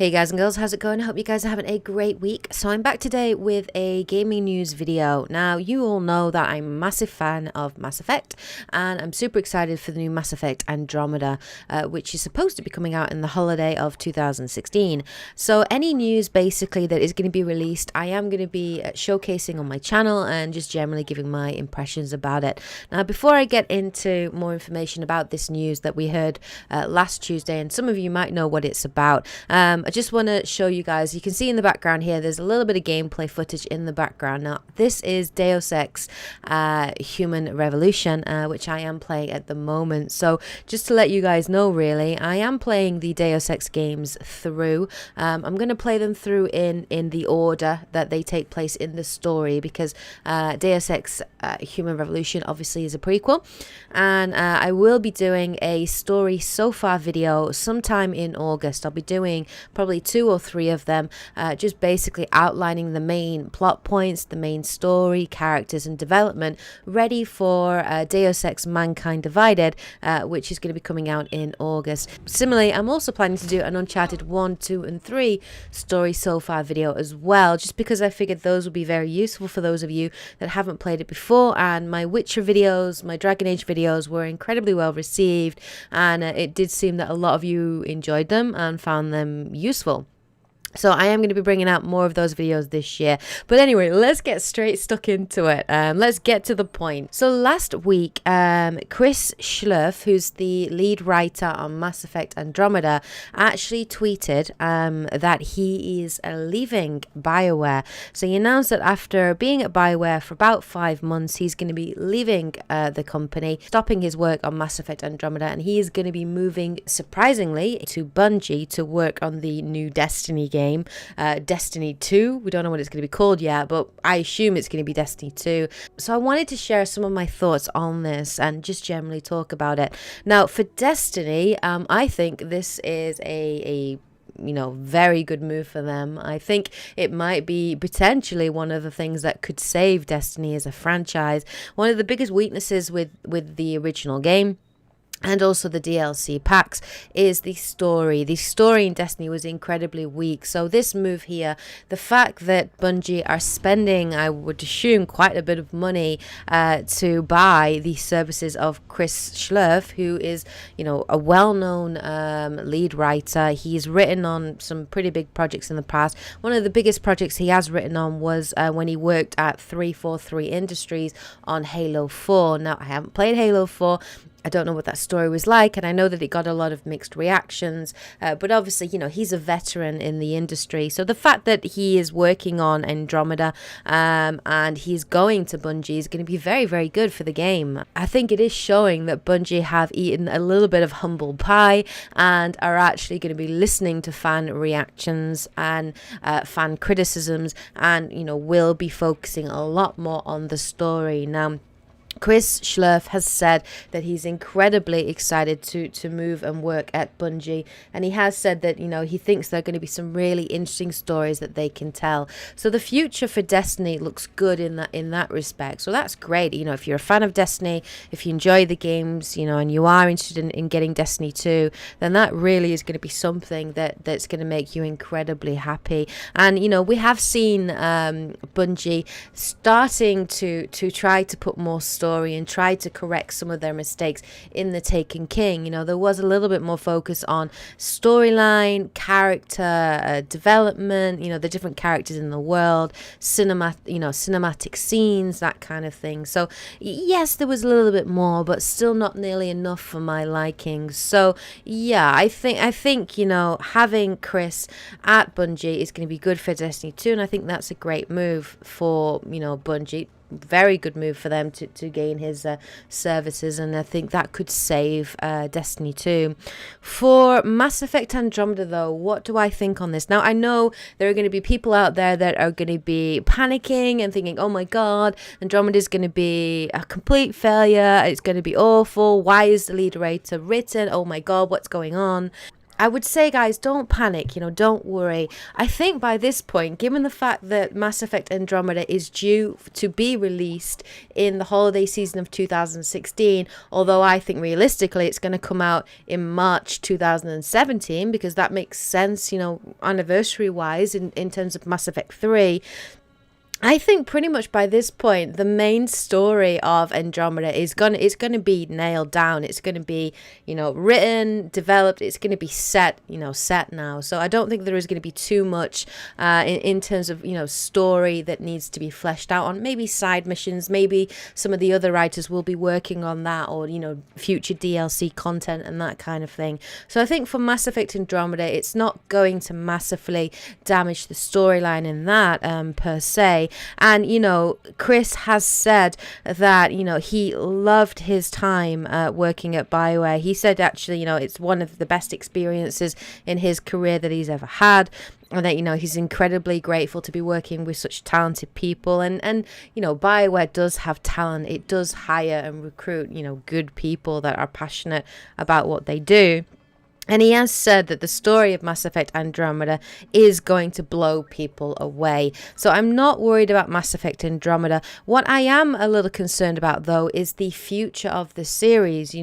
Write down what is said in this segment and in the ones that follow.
Hey guys and girls, how's it going? I hope you guys are having a great week. So I'm back today with a gaming news video. Now, you all know that I'm a massive fan of Mass Effect, and I'm super excited for the new Mass Effect Andromeda, which is supposed to be coming out in the holiday of 2016. So any news basically that is going to be released, I am going to be showcasing on my channel and just generally giving my impressions about it. Now, before I get into more information about this news that we heard last Tuesday, and some of you might know what it's about, I just want to show you guys. You can see in the background here, there's a little bit of gameplay footage in the background. Now, this is Deus Ex Human Revolution, which I am playing at the moment. So just to let you guys know, really, I am playing the Deus Ex games through. I'm going to play them through in the order that they take place in the story, because Deus Ex Human Revolution obviously is a prequel, and I will be doing a story so far video sometime in August. I'll be doing probably 2 or 3 of them, just basically outlining the main plot points, the main story, characters and development, ready for Deus Ex Mankind Divided, which is going to be coming out in August. Similarly, I'm also planning to do an Uncharted 1, 2 and 3 story so far video as well, just because I figured those would be very useful for those of you that haven't played it before. And my Witcher videos, my Dragon Age videos were incredibly well received, and it did seem that a lot of you enjoyed them and found them useful. So I am going to be bringing out more of those videos this year. But anyway, let's get stuck into it. Let's get to the point. So last week, Chris Schlerf, who's the lead writer on Mass Effect Andromeda, actually tweeted that he is leaving Bioware. So he announced that after being at Bioware for about 5 months, he's going to be leaving the company, stopping his work on Mass Effect Andromeda, and he is going to be moving, surprisingly, to Bungie to work on the new Destiny game. Destiny 2. We don't know what it's going to be called yet, but I assume it's going to be Destiny 2. So I wanted to share some of my thoughts on this and just generally talk about it. Now, for Destiny, I think this is a very good move for them. I think it might be potentially one of the things that could save Destiny as a franchise. One of the biggest weaknesses with the original game, and also the DLC packs, is the story. The story in Destiny was incredibly weak. So this move here, the fact that Bungie are spending, I would assume, quite a bit of money to buy the services of Chris Schlerf, who is, a well-known lead writer. He's written on some pretty big projects in the past. One of the biggest projects he has written on was when he worked at 343 Industries on Halo 4. Now, I haven't played Halo 4. I don't know what that story was like, and I know that it got a lot of mixed reactions, but obviously, he's a veteran in the industry. So the fact that he is working on Andromeda and he's going to Bungie is going to be very, very good for the game. I think it is showing that Bungie have eaten a little bit of humble pie and are actually going to be listening to fan reactions and fan criticisms, and, will be focusing a lot more on the story. Now, Chris Schlerf has said that he's incredibly excited to move and work at Bungie, and he has said that he thinks there are going to be some really interesting stories that they can tell. So the future for Destiny looks good in that respect. So that's great. If you're a fan of Destiny, if you enjoy the games, and you are interested in getting Destiny 2, then that really is going to be something that's going to make you incredibly happy. And we have seen Bungie starting to try to put more story and try to correct some of their mistakes in the Taken King. There was a little bit more focus on storyline, character development, the different characters in the world, cinematic scenes, that kind of thing. So yes, there was a little bit more, but still not nearly enough for my liking. So yeah, I think having Chris at Bungie is going to be good for Destiny 2, and I think that's a great move for Bungie. Very good move for them to gain his services, and I think that could save Destiny 2. For Mass Effect Andromeda, though, what do I think on this? Now, I know there are going to be people out there that are going to be panicking and thinking, oh my god, Andromeda is going to be a complete failure, it's going to be awful, why is the lead writer written, oh my god, what's going on? I would say, guys, don't panic, don't worry. I think by this point, given the fact that Mass Effect Andromeda is due to be released in the holiday season of 2016, although I think realistically it's going to come out in March 2017, because that makes sense, anniversary-wise in terms of Mass Effect 3, I think pretty much by this point, the main story of Andromeda is gonna be nailed down. It's gonna be, written, developed. It's gonna be set now. So I don't think there is gonna be too much in terms of, story that needs to be fleshed out on. Maybe side missions. Maybe some of the other writers will be working on that, or future DLC content and that kind of thing. So I think for Mass Effect Andromeda, it's not going to massively damage the storyline in that per se. And, Chris has said that, he loved his time working at Bioware. He said, actually, it's one of the best experiences in his career that he's ever had. And that, he's incredibly grateful to be working with such talented people. And Bioware does have talent. It does hire and recruit, good people that are passionate about what they do. And he has said that the story of Mass Effect Andromeda is going to blow people away. So I'm not worried about Mass Effect Andromeda. What I am a little concerned about, though, is the future of the series.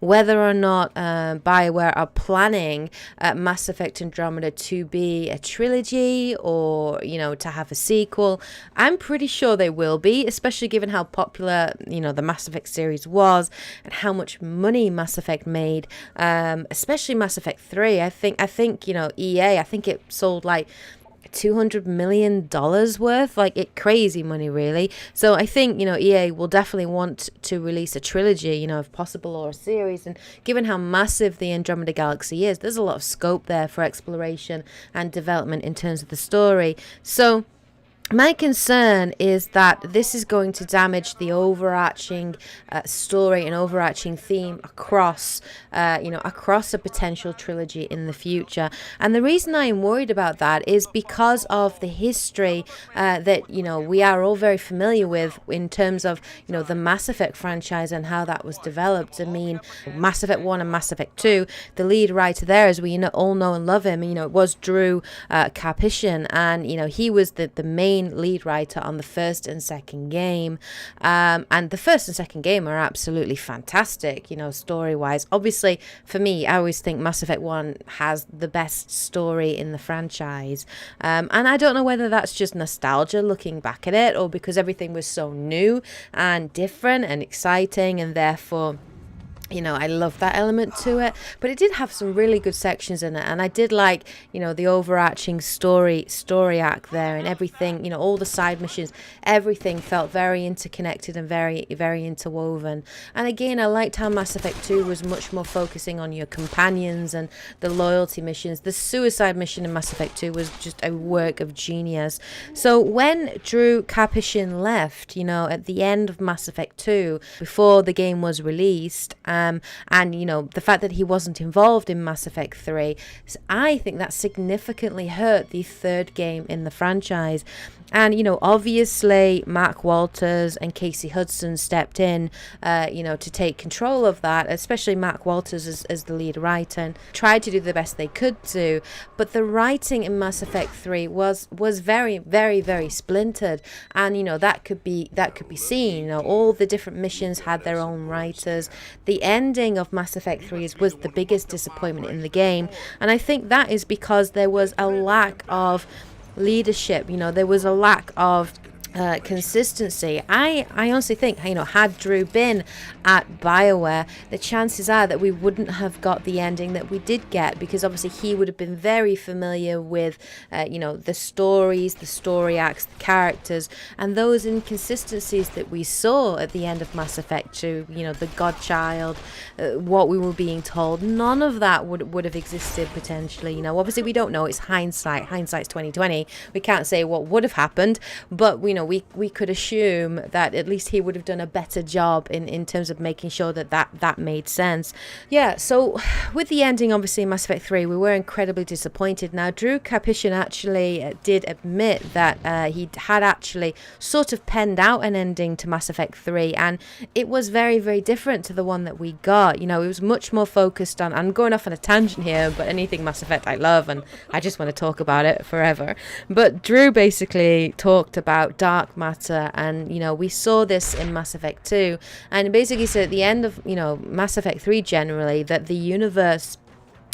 Whether or not Bioware are planning Mass Effect Andromeda to be a trilogy or, to have a sequel. I'm pretty sure they will be, especially given how popular, the Mass Effect series was and how much money Mass Effect made, especially Mass Effect 3. I think EA, I think it sold like $200 million worth, like crazy money, really. So I think EA will definitely want to release a trilogy, if possible, or a series. And given how massive the Andromeda Galaxy is, there's a lot of scope there for exploration and development in terms of the story. So my concern is that this is going to damage the overarching story and overarching theme across a potential trilogy in the future. And the reason I am worried about that is because of the history that, we are all very familiar with in terms of, the Mass Effect franchise and how that was developed. I mean, Mass Effect 1 and Mass Effect 2, the lead writer there, as we all know and love him, it was Drew Karpyshyn, and, he was the main lead writer on the first and second game, and the first and second game are absolutely fantastic, story wise. Obviously for me, I always think Mass Effect 1 has the best story in the franchise, and I don't know whether that's just nostalgia looking back at it, or because everything was so new and different and exciting, and therefore I love that element to it. But it did have some really good sections in it, and I did like, the overarching story arc there, and everything, all the side missions, everything felt very interconnected and very, very interwoven. And again, I liked how Mass Effect 2 was much more focusing on your companions and the loyalty missions. The suicide mission in Mass Effect 2 was just a work of genius. So when Drew Karpyshyn left, at the end of Mass Effect 2, before the game was released, and the fact that he wasn't involved in Mass Effect 3, I think that significantly hurt the third game in the franchise. And, obviously Mark Walters and Casey Hudson stepped in, to take control of that, especially Mark Walters as the lead writer, and tried to do the best they could do. But the writing in Mass Effect 3 was very, very, very splintered. And, that could be seen. All the different missions had their own writers. The ending of Mass Effect 3 was the biggest disappointment in the game. And I think that is because there was a lack of leadership. There was a lack of consistency. I honestly think, had Drew been at Bioware, the chances are that we wouldn't have got the ending that we did get, because obviously he would have been very familiar with the stories, the story arcs, the characters, and those inconsistencies that we saw at the end of Mass Effect 2, the Godchild, what we were being told, none of that would have existed potentially. Obviously we don't know, it's hindsight's 2020, we can't say what would have happened, but we could assume that at least he would have done a better job in terms of making sure that made sense. Yeah, so with the ending, obviously, in Mass Effect 3, we were incredibly disappointed. Now, Drew Karpyshyn actually did admit that he had actually sort of penned out an ending to Mass Effect 3, and it was very, very different to the one that we got. It was much more focused on, I'm going off on a tangent here, but anything Mass Effect I love, and I just want to talk about it forever. But Drew basically talked about dark matter, and we saw this in Mass Effect 2, and basically said at the end of Mass Effect 3 generally, that the universe,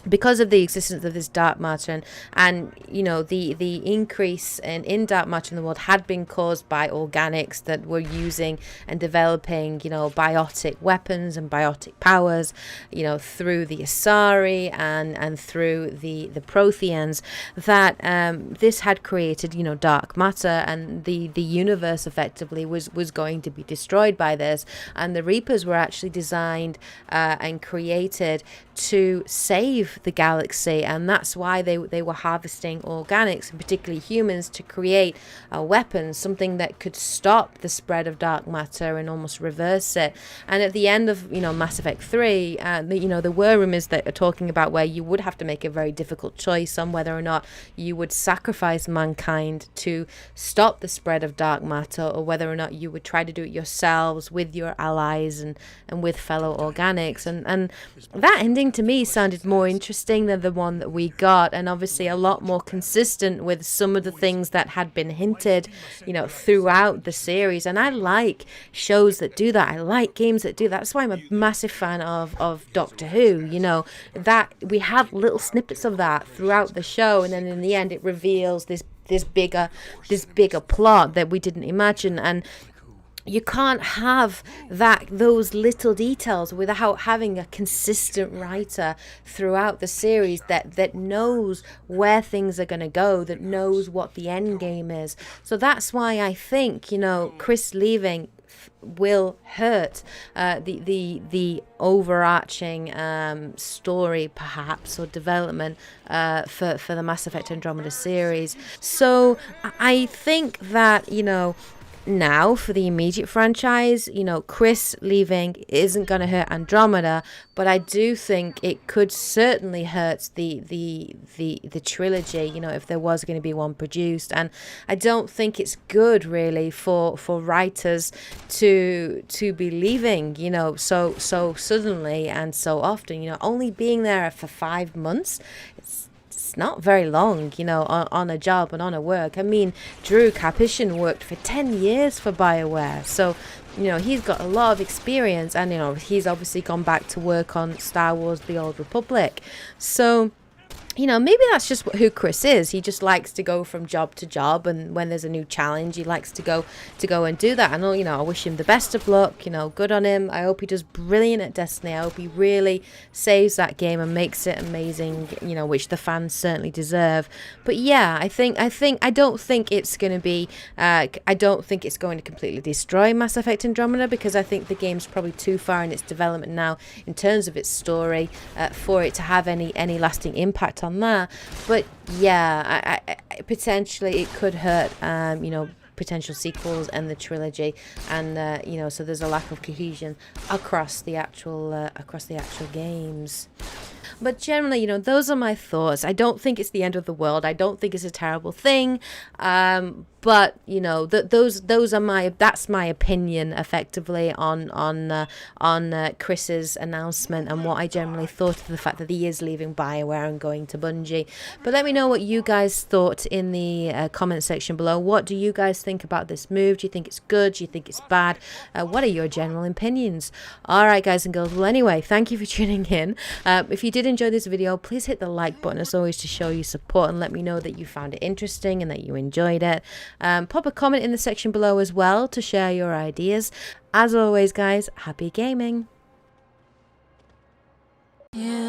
because of the existence of this dark matter and the increase in dark matter in the world had been caused by organics that were using and developing biotic weapons and biotic powers through the Asari and through the Protheans, that this had created dark matter, and the universe effectively was going to be destroyed by this, and the Reapers were actually designed and created to save the galaxy, and that's why they were harvesting organics, and particularly humans, to create a weapon, something that could stop the spread of dark matter and almost reverse it. And at the end of Mass Effect 3, there were rumors that are talking about where you would have to make a very difficult choice on whether or not you would sacrifice mankind to stop the spread of dark matter, or whether or not you would try to do it yourselves with your allies and with fellow organics. And that ending to me sounded more interesting than the one that we got, and obviously a lot more consistent with some of the things that had been hinted throughout the series. And I like shows that do that. I like games that do that. That's why I'm a massive fan of Doctor Who, that we have little snippets of that throughout the show, and then in the end it reveals this bigger plot that we didn't imagine. And you can't have those little details without having a consistent writer throughout the series that knows where things are going to go, that knows what the end game is. So that's why I think Chris leaving will hurt the overarching story, perhaps, or development for the Mass Effect Andromeda series. So I think that now for the immediate franchise, Chris leaving isn't going to hurt Andromeda, but I do think it could certainly hurt the trilogy, if there was going to be one produced. And I don't think it's good really for writers to be leaving, so suddenly and so often, only being there for 5 months. It's not very long, on a job and on a work. I mean, Drew Karpyshyn worked for 10 years for Bioware, so he's got a lot of experience, and he's obviously gone back to work on Star Wars: The Old Republic. So maybe that's just who Chris is. He just likes to go from job to job, and when there's a new challenge, he likes to go and do that. And I wish him the best of luck. Good on him. I hope he does brilliant at Destiny. I hope he really saves that game and makes it amazing. Which the fans certainly deserve. But yeah, I don't think it's going to be. I don't think it's going to completely destroy Mass Effect Andromeda, because I think the game's probably too far in its development now in terms of its story for it to have any lasting impact on that. But yeah, I potentially it could hurt potential sequels and the trilogy, and so there's a lack of cohesion across the actual games. But generally, those are my thoughts. I don't think it's the end of the world. I don't think it's a terrible thing. But that's my opinion effectively on Chris's announcement and what I generally thought of the fact that he is leaving Bioware and going to Bungie. But let me know what you guys thought in the comment section below. What do you guys think about this move? Do you think it's good? Do you think it's bad? What are your general opinions? All right, guys and girls. Well, anyway, thank you for tuning in. If you did enjoy this video, please hit the like button as always to show your support and let me know that you found it interesting and that you enjoyed it. Pop a comment in the section below as well to share your ideas. As always, guys, happy gaming. Yeah.